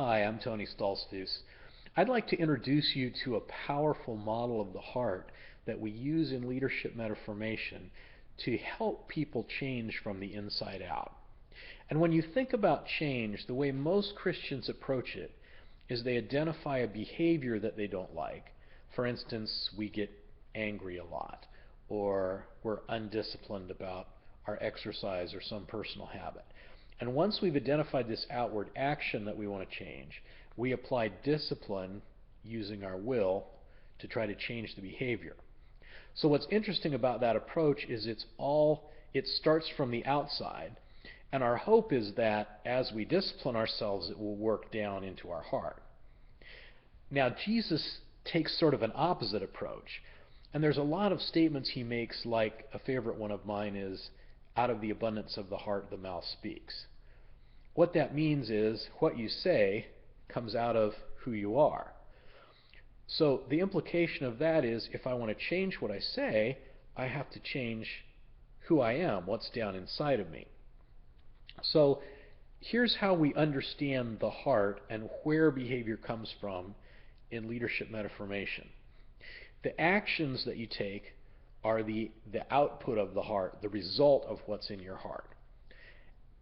Hi, I'm Tony Stoltzfus. I'd like to introduce you to a powerful model of the heart that we use in leadership MetaFormation to help people change from the inside out. And when you think about change, the way most Christians approach it is they identify a behavior that they don't like. For instance, we get angry a lot, or we're undisciplined about our exercise or some personal habit. And once we've identified this outward action that we want to change, we apply discipline using our will to try to change the behavior. So what's interesting about that approach is it starts from the outside, and our hope is that as we discipline ourselves, it will work down into our heart. Now, Jesus takes sort of an opposite approach, and there's a lot of statements he makes, like a favorite one of mine is, out of the abundance of the heart the mouth speaks. What that means is what you say comes out of who you are. So the implication of that is if I want to change what I say, I have to change who I am, what's down inside of me. So here's how we understand the heart and where behavior comes from in leadership MetaFormation. The actions that you take are the output of the heart, the result of what's in your heart.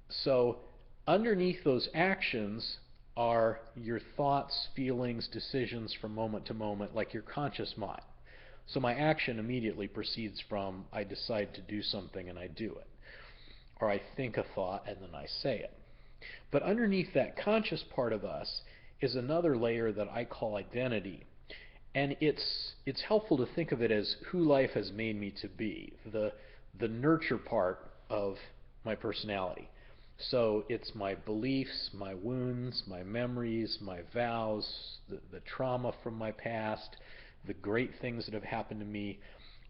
So underneath those actions are your thoughts, feelings, decisions from moment to moment, like your conscious mind. So my action immediately proceeds from I decide to do something and I do it. Or I think a thought and then I say it. But underneath that conscious part of us is another layer that I call identity. And it's helpful to think of it as who life has made me to be, the nurture part of my personality. So it's my beliefs, my wounds, my memories, my vows, the trauma from my past, the great things that have happened to me.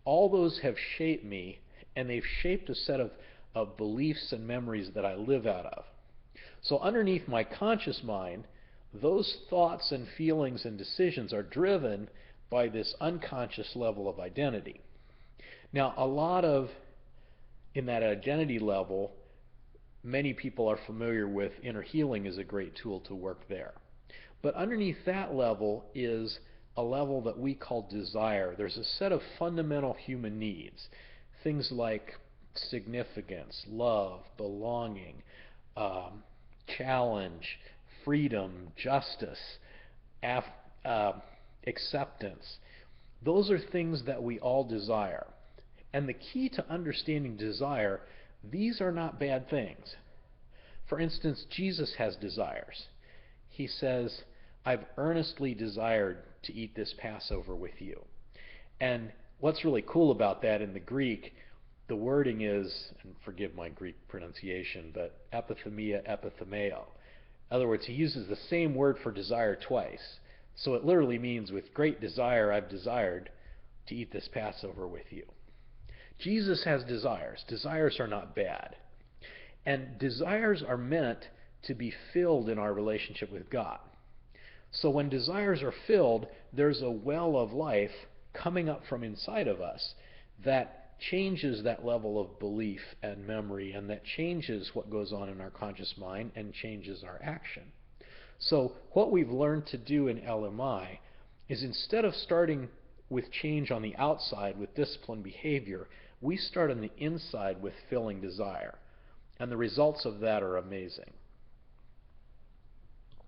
All those have shaped me, and they've shaped a set of beliefs and memories that I live out of. So underneath my conscious mind, those thoughts and feelings and decisions are driven by this unconscious level of identity. Now, in that identity level, many people are familiar with inner healing is a great tool to work there. But underneath that level is a level that we call desire. There's a set of fundamental human needs, things like significance, love, belonging, challenge, freedom, justice, acceptance. Those are things that we all desire. And the key to understanding desire, these are not bad things. For instance, Jesus has desires. He says, I've earnestly desired to eat this Passover with you. And what's really cool about that in the Greek, the wording is, and forgive my Greek pronunciation, but epithemia, epithemeo. In other words, he uses the same word for desire twice. So it literally means, with great desire I've desired to eat this Passover with you. Jesus has desires. Desires are not bad. And desires are meant to be filled in our relationship with God. So when desires are filled, there's a well of life coming up from inside of us that changes that level of belief and memory, and that changes what goes on in our conscious mind and changes our action. So what we've learned to do in LMI is, instead of starting with change on the outside with disciplined behavior, we start on the inside with filling desire. And the results of that are amazing.